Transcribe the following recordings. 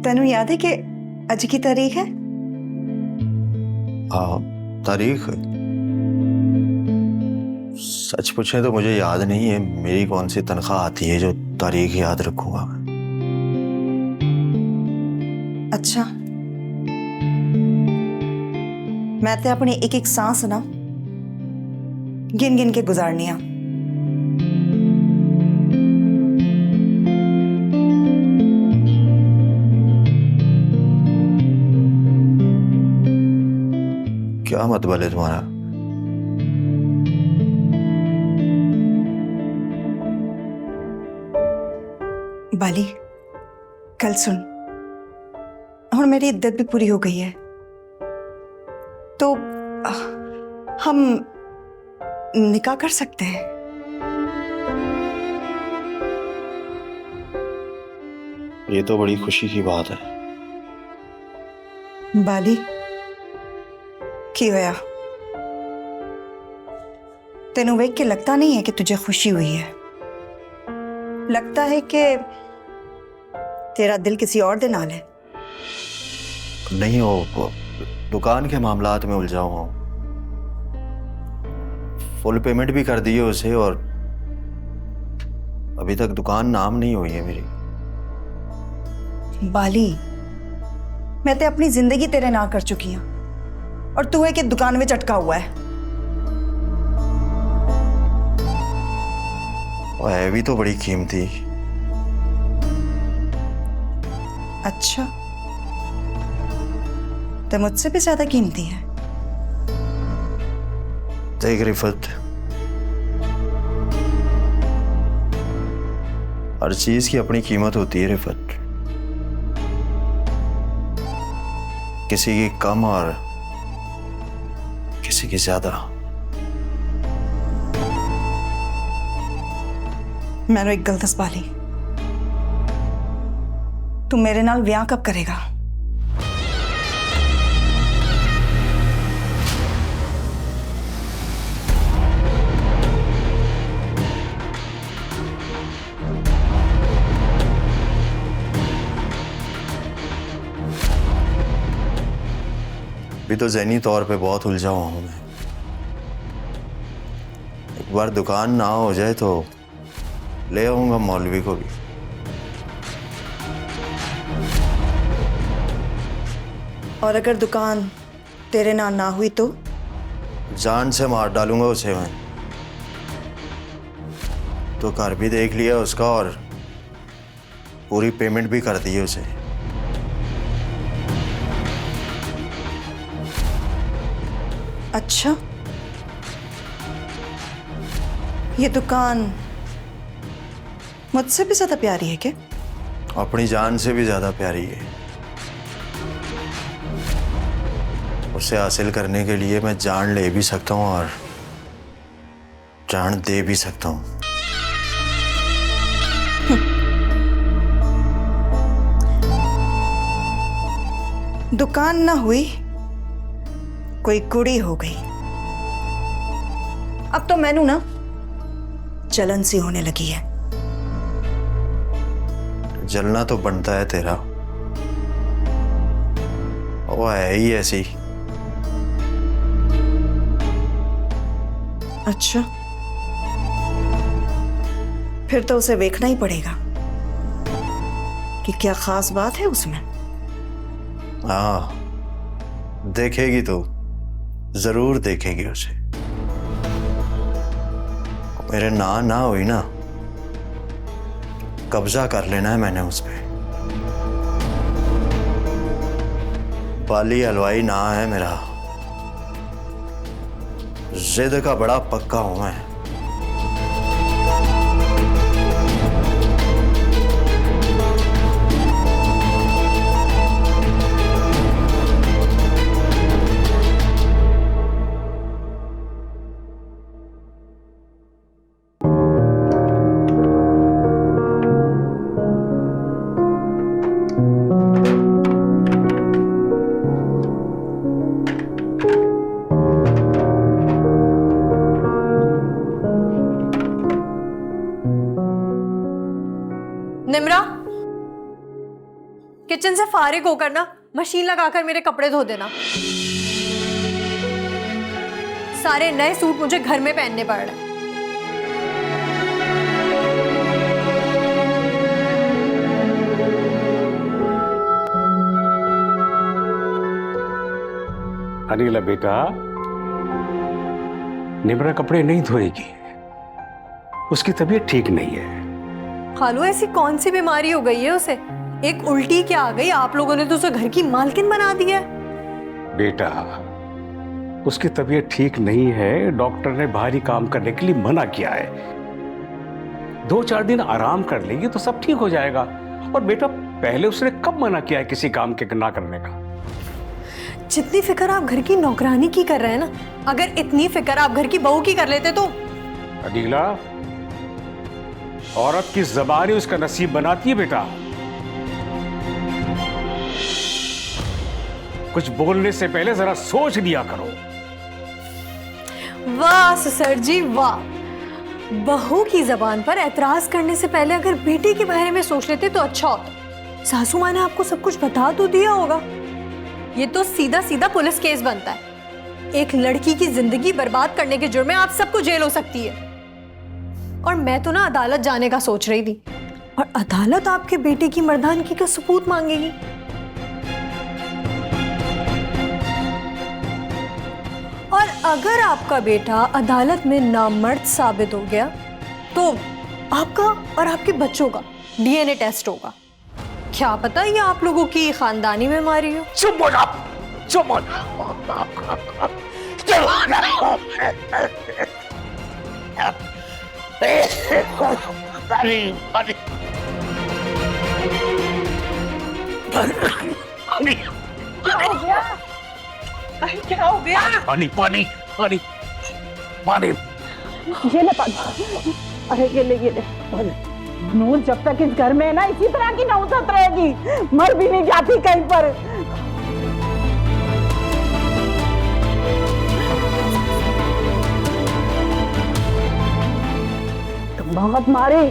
तेनू याद है कि अज की तारीख है? हाँ, तारीख सच पूछे तो मुझे याद नहीं है। मेरी कौन सी तनख्वाह आती है जो तारीख याद रखूंगा। अच्छा, मैं ते अपनी एक एक सांस ना गिन गिन के गुजारनी आ। क्या मतलब है तुम्हारा? बाली, कल सुन, हुण मेरी इद्दत भी पूरी हो गई है तो हम निकाह कर सकते हैं। ये तो बड़ी खुशी की बात है। बाली, की होया? तेनू वेख के लगता नहीं है कि तुझे खुशी हुई है? लगता है कि तेरा दिल किसी और दे नाल है। नहीं, वो दुकान के मामलात में उलझा हुआ हूं। फुल पेमेंट भी कर दी है उसे और अभी तक दुकान नाम नहीं हुई है मेरी। बाली, मैं ते अपनी जिंदगी तेरे नाल कर चुकी हूं और तू है कि दुकान में अटका हुआ है। और है भी तो बड़ी कीमती। अच्छा, तो मुझसे भी ज्यादा कीमती है? देख रिफत, हर चीज की अपनी कीमत होती है रिफत। किसी की कम और किसी की ज्यादा। मैनू एक गल दस बाली, तू मेरे नाल ब्याह कब करेगा? अभी तो ज़हनी तौर पे बहुत उलझा हुआ हूं मैं। एक बार दुकान ना हो जाए तो ले आऊंगा मौलवी को भी। और अगर दुकान तेरे नाल ना हुई तो? जान से मार डालूंगा उसे मैं। तो घर भी देख लिया उसका और पूरी पेमेंट भी कर दी है उसे। अच्छा, ये दुकान मुझसे भी ज्यादा प्यारी है क्या? अपनी जान से भी ज्यादा प्यारी है। उसे हासिल करने के लिए मैं जान ले भी सकता हूं और जान दे भी सकता हूं। दुकान ना हुई, कोई कुड़ी हो गई। अब तो मैनू ना जलन सी होने लगी है। जलना तो बनता है तेरा, वो है ही ऐसी। अच्छा, फिर तो उसे देखना ही पड़ेगा कि क्या खास बात है उसमें। हाँ, देखेगी तो जरूर देखेगी उसे। मेरे ना हुई ना, कब्जा कर लेना है मैंने उस पे। बाली हलवाई ना है मेरा, जिद का बड़ा पक्का हूं मैं। किचन से फारिग होकर ना मशीन लगाकर मेरे कपड़े धो देना। सारे नए सूट मुझे घर में पहनने पड़ रहे हैं। अनिला बेटा, निम्रा कपड़े नहीं धोएगी, उसकी तबीयत ठीक नहीं है। खालू, ऐसी कौन सी बीमारी हो गई है उसे? एक उल्टी क्या आ गई? आप लोगों ने तो उसे घर की मालकिन बना दिया है। बेटा, उसकी तबीयत ठीक नहीं है, डॉक्टर ने भारी काम करने के लिए मना किया है। 2-4 दिन आराम कर लेगी तो सब ठीक हो जाएगा। और बेटा, पहले उसने कब मना किया है किसी काम के ना करने का? जितनी फिक्र आप घर की नौकरानी की कर रहे हैं ना, अगर इतनी फिक्र आप घर की बहू की कर लेते तो। अनिला, औरत की ज़बान ही उसका नसीब बनाती है बेटा। कुछ बोलने से पहले जरा सोच लिया करो। वाह ससुर जी वाह, बहू की जबान पर एतराज करने से पहले अगर बेटी के बारे में सोच लेते तो अच्छा होता। सासू माँ ने आपको सब कुछ बता तो दिया होगा। ये तो सीधा सीधा पुलिस केस बनता है। एक लड़की की जिंदगी बर्बाद करने के जुर्म में आप सबको जेल हो सकती है। और मैं तो ना अदालत जाने का सोच रही थी, और अदालत आपके बेटे की मर्दानगी का सबूत मांगेगी। और अगर आपका बेटा अदालत में नामर्द साबित हो गया तो आपका और आपके बच्चों का डीएनए टेस्ट होगा। क्या पता ये आप लोगों की खानदानी बीमारी हो। चुप हो जाओ, चुप हो क्या हो गया? पानी पानी पानी पानी। ये ले पानी। अरे ये ले नूर जब तक इस घर में है ना, इसी तरह की नौसत रहेगी, मर भी नहीं जाती कहीं पर। तुम बहुत मारे।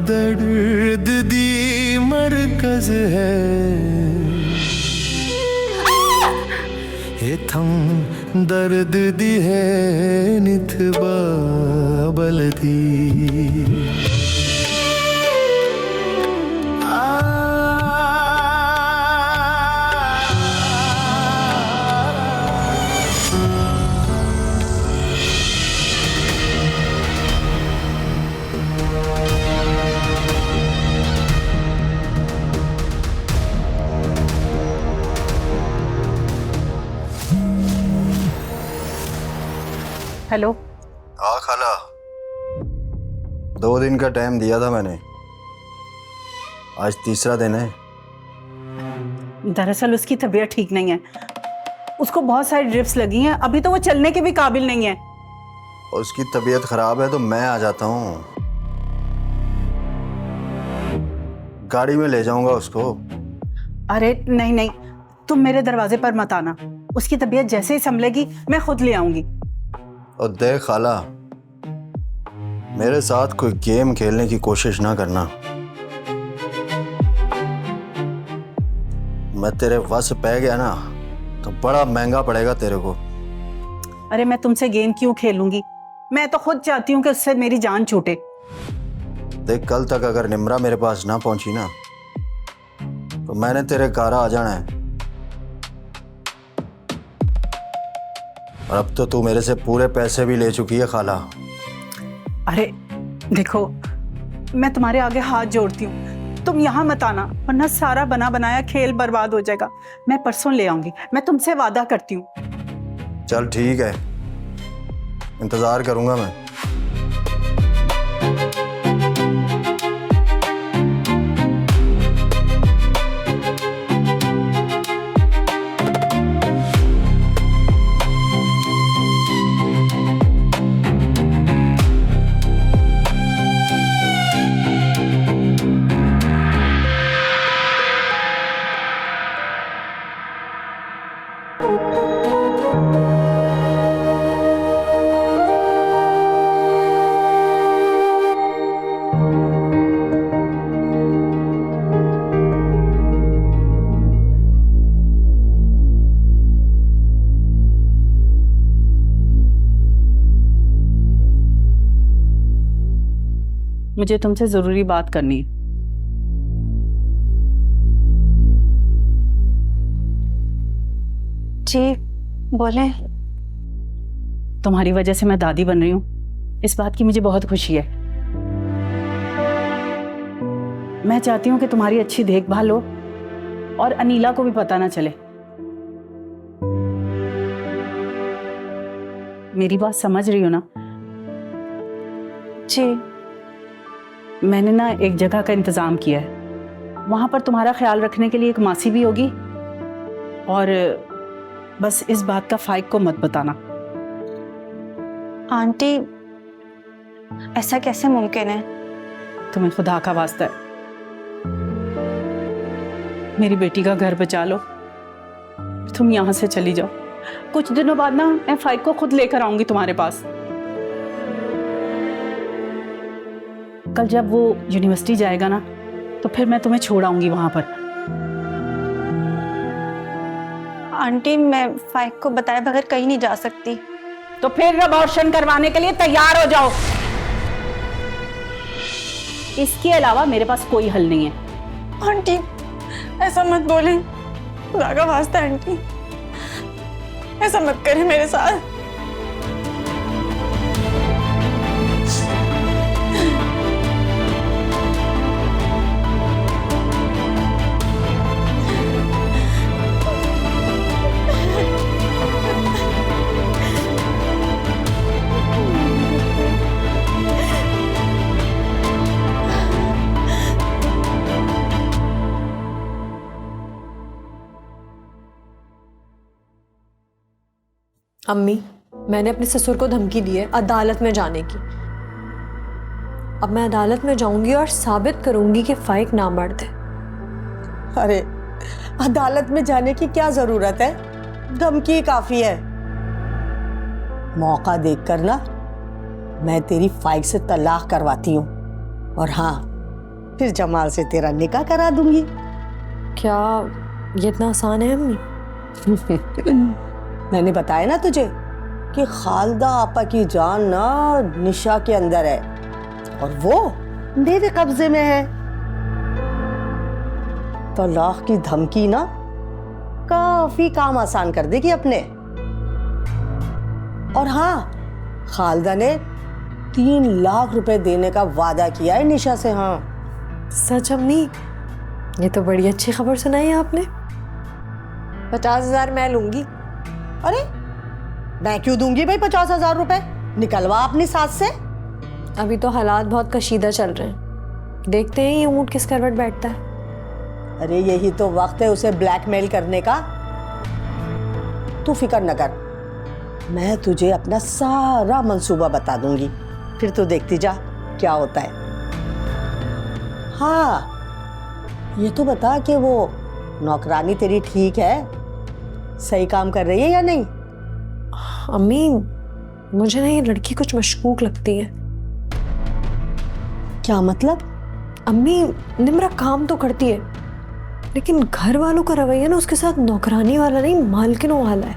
दर्द दी मरकज है ये थम दर्द दी है निथबा बलदी हेलो। हाँ खाला, 2 दिन का टाइम दिया था मैंने, आज 3रा दिन है। दरअसल उसकी तबीयत ठीक नहीं है, उसको बहुत सारी ड्रिप्स लगी हैं, अभी तो वो चलने के भी काबिल नहीं है। और उसकी तबीयत खराब है तो मैं आ जाता हूँ, गाड़ी में ले जाऊंगा उसको। अरे नहीं नहीं, तुम मेरे दरवाजे पर मत आना, उसकी तबीयत जैसे ही संभलेगी मैं खुद ले आऊंगी। और देख खाला, मेरे साथ कोई गेम खेलने की कोशिश ना करना, मैं तेरे वश पे गया ना तो बड़ा महंगा पड़ेगा तेरे को। अरे मैं तुमसे गेम क्यों खेलूंगी, मैं तो खुद चाहती हूँ कि उससे मेरी जान छूटे। देख, कल तक अगर निम्रा मेरे पास ना पहुंची ना तो मैंने तेरे घर आ जाना है। और अब तो तू मेरे से पूरे पैसे भी ले चुकी है खाला। अरे देखो, मैं तुम्हारे आगे हाथ जोड़ती हूँ, तुम यहाँ मत आना वरना सारा बना बनाया खेल बर्बाद हो जाएगा। मैं परसों ले आऊंगी, मैं तुमसे वादा करती हूँ। चल ठीक है, इंतजार करूंगा मैं। मुझे तुमसे जरूरी बात करनी है। जी बोले। तुम्हारी वजह से मैं दादी बन रही हूँ, इस बात की मुझे बहुत खुशी है। मैं चाहती हूँ कि तुम्हारी अच्छी देखभाल हो और अनीला को भी पता ना चले। मेरी बात समझ रही हो ना? जी। मैंने ना एक जगह का इंतजाम किया है, वहां पर तुम्हारा ख्याल रखने के लिए एक मासी भी होगी। और बस इस बात का फाइक को मत बताना। आंटी ऐसा कैसे मुमकिन है? तुम्हें खुदा का वास्ता है, मेरी बेटी का घर बचा लो, तुम यहां से चली जाओ। कुछ दिनों बाद ना मैं फाइक को खुद लेकर आऊंगी तुम्हारे पास। कल जब वो यूनिवर्सिटी जाएगा ना, तो फिर मैं तुम्हें छोड़ आऊंगी वहां पर। आंटी मैं फाइक को बताए बगैर कहीं नहीं जा सकती। तो फिर अबॉर्शन करवाने के लिए तैयार हो जाओ। इसके अलावा मेरे पास कोई हल नहीं है। आंटी ऐसा मत बोले, खुदा का वास्ता आंटी ऐसा मत करें मेरे साथ। अम्मी, मैंने अपने ससुर को धमकी दी है अदालत में जाने की। अब मैं अदालत में जाऊंगी और साबित करूंगी कि फाइक नामर्द है। अरे अदालत में जाने की क्या जरूरत है, धमकी काफी है। मौका देखकर ना मैं तेरी फाइक से तलाक करवाती हूँ, और हाँ फिर जमाल से तेरा निकाह करा दूंगी। क्या ये इतना आसान है अम्मी? मैंने बताया ना तुझे कि खालदा आपा की जान ना निशा के अंदर है और वो मेरे कब्जे में है। तलाक की धमकी ना काफी काम आसान कर देगी अपने। और हाँ, खालदा ने 3 लाख रुपए देने का वादा किया है निशा से। हाँ सच अम्मी? ये तो बड़ी अच्छी खबर सुनाई है आपने। 50,000 मैं लूंगी। अरे मैं क्यों दूंगी भाई 50,000 रुपए? निकलवा अपनी सास से। अभी तो हालात बहुत कशीदा चल रहे हैं, देखते हैं ये ऊंट किस करवट बैठता है। अरे यही तो वक्त है उसे ब्लैकमेल करने का। तू फिक्र न कर, मैं तुझे अपना सारा मंसूबा बता दूंगी, फिर तू देखती जा क्या होता है। हाँ ये तो बता कि वो नौकरानी तेरी ठीक है, सही काम कर रही है या नहीं? अम्मी मुझे ना ये लड़की कुछ मशकूक लगती है। क्या मतलब? अम्मी निम्रा काम तो करती है, लेकिन घर वालों का रवैया ना उसके साथ नौकरानी वाला नहीं, मालकिनों वाला है।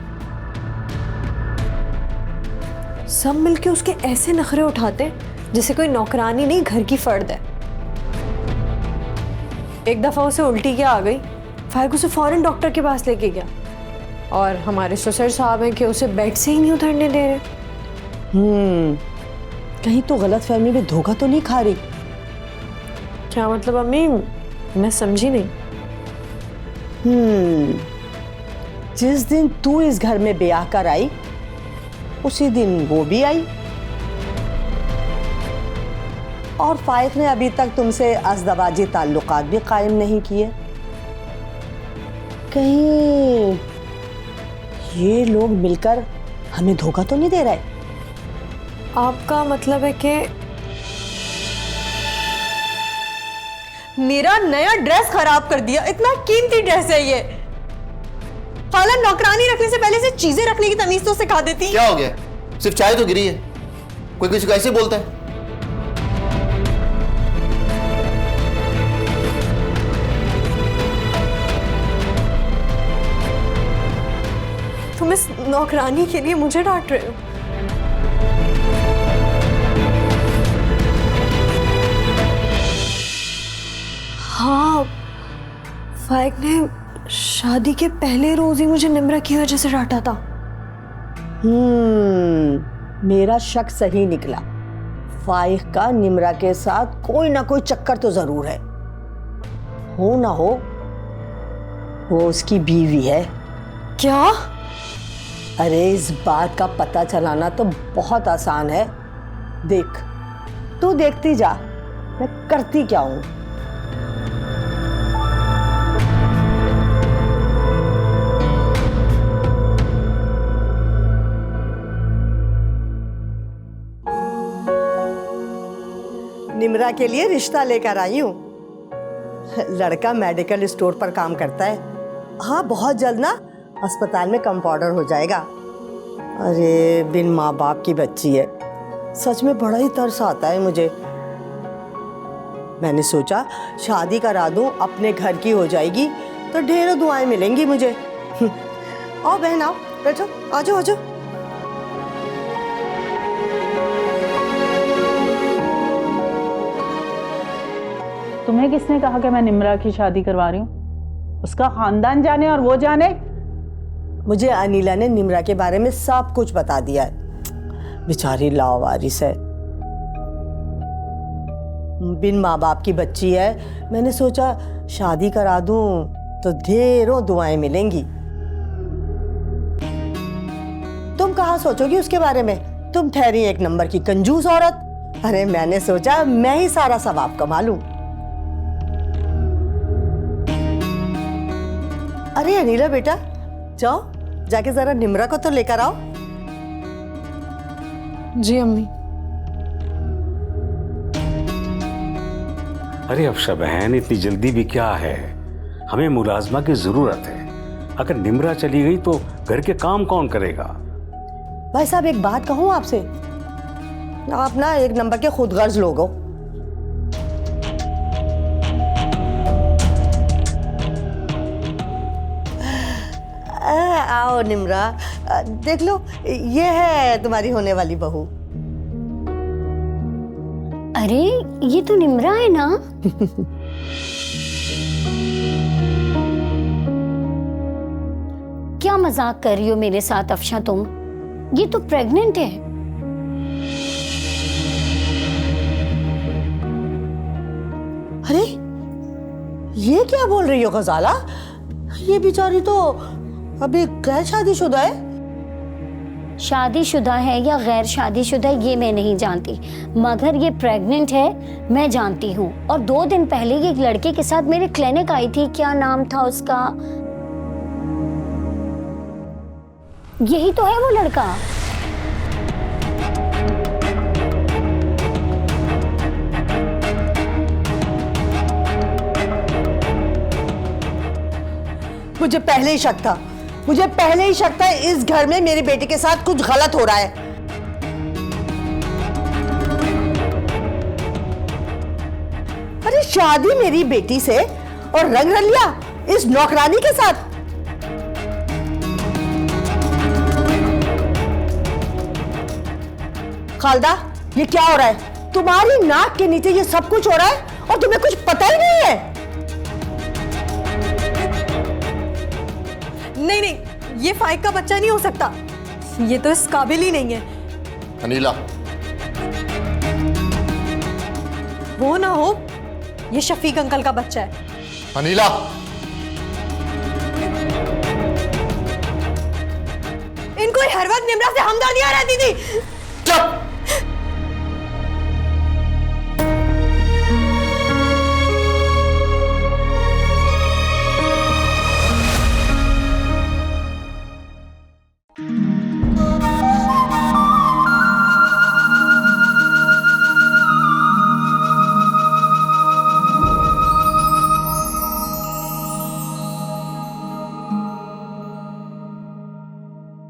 सब मिलके उसके ऐसे नखरे उठाते हैं जैसे कोई नौकरानी नहीं, घर की फर्द है। एक दफा उसे उल्टी क्या आ गई, फाइक उसे फौरन डॉक्टर के पास लेके गया, और हमारे ससुर साहब हैं कि उसे बेड से ही नहीं उतरने दे रहे। कहीं तो गलतफहमी में धोखा तो नहीं खा रही? क्या मतलब अम्मी? मैं समझी नहीं। जिस दिन तू इस घर में ब्याह कर आई उसी दिन वो भी आई, और फाइक ने अभी तक तुमसे अज़दवाजी ताल्लुकात भी कायम नहीं किए। कहीं ये लोग मिलकर हमें धोखा तो नहीं दे रहे? आपका मतलब है कि मेरा नया ड्रेस खराब कर दिया? इतना कीमती ड्रेस है ये, साला नौकरानी रखने से पहले से चीजें रखने की तमीज तो सिखा देती। क्या हो गया? सिर्फ चाय तो गिरी है, कोई किसी को ऐसे बोलता है? तुम इस नौकरानी के लिए मुझे डांट रहे हो? हाँ, फाइक ने शादी के पहले रोज ही मुझे निम्रा की वजह से डांटा था। मेरा शक सही निकला। फाइक का निम्रा के साथ कोई ना कोई चक्कर तो जरूर है। हो ना हो वो उसकी बीवी है। क्या? अरे इस बात का पता चलाना तो बहुत आसान है। देख, तू देखती जा मैं करती क्या हूं। निम्रा के लिए रिश्ता लेकर आई हूं। लड़का मेडिकल स्टोर पर काम करता है। हाँ, बहुत जल्द ना अस्पताल में कंपाउंडर हो जाएगा। अरे बिन माँ बाप की बच्ची है, सच में बड़ा ही तरस आता है मुझे। मैंने सोचा शादी करा दूं, अपने घर की हो जाएगी तो ढेरों दुआएं मिलेंगी मुझे। आओ बहन, आओ बैठो, आ जाओ आ जाओ। तुम्हें किसने कहा कि मैं निम्रा की शादी करवा रही हूँ? उसका खानदान जाने और वो जाने। मुझे अनिला ने निम्रा के बारे में सब कुछ बता दिया है। बेचारी लावारिस है, बिन माँ बाप की बच्ची है। मैंने सोचा शादी करा दूं तो ढेरों दुआएं मिलेंगी। तुम कहाँ सोचोगी उसके बारे में? तुम ठहरी एक नंबर की कंजूस औरत। अरे मैंने सोचा मैं ही सारा सवाब कमा लूं। अरे अनिला बेटा, जाओ जाके जरा निम्रा को तो लेकर आओ। जी अम्मी। अरे अफशा बहन, इतनी जल्दी भी क्या है? हमें मुलाजमा की जरूरत है। अगर निम्रा चली गई तो घर के काम कौन करेगा? भाई साहब, एक बात कहूं आपसे, आप ना एक नंबर के खुदगर्ज लोग हो। आओ निम्रा, देख लो, ये है तुम्हारी होने वाली बहू। अरे ये तो निम्रा है ना? क्या मजाक कर रही हो मेरे साथ अफशा तुम? ये तो प्रेग्नेंट है। अरे ये क्या बोल रही हो गजाला? ये बेचारी तो अभी गैर शादीशुदा है। शादीशुदा है या गैर शादीशुदा ये मैं नहीं जानती, मगर ये प्रेग्नेंट है मैं जानती हूँ। और 2 दिन पहले ये एक लड़के के साथ मेरे क्लिनिक आई थी। क्या नाम था उसका? यही तो है वो लड़का। मुझे पहले ही शक था, मुझे पहले ही शक था इस घर में मेरी बेटी के साथ कुछ गलत हो रहा है। अरे शादी मेरी बेटी से और रंग रलिया इस नौकरानी के साथ। खालदा, ये क्या हो रहा है? तुम्हारी नाक के नीचे ये सब कुछ हो रहा है और तुम्हें कुछ पता ही नहीं है। नहीं नहीं, ये फाइक का बच्चा नहीं हो सकता। ये तो इस काबिल ही नहीं है। अनिला, वो ना हो, ये शफीक अंकल का बच्चा है। अनिला, इनको हर वक्त निम्रा से हमदर्दियां रहती थी।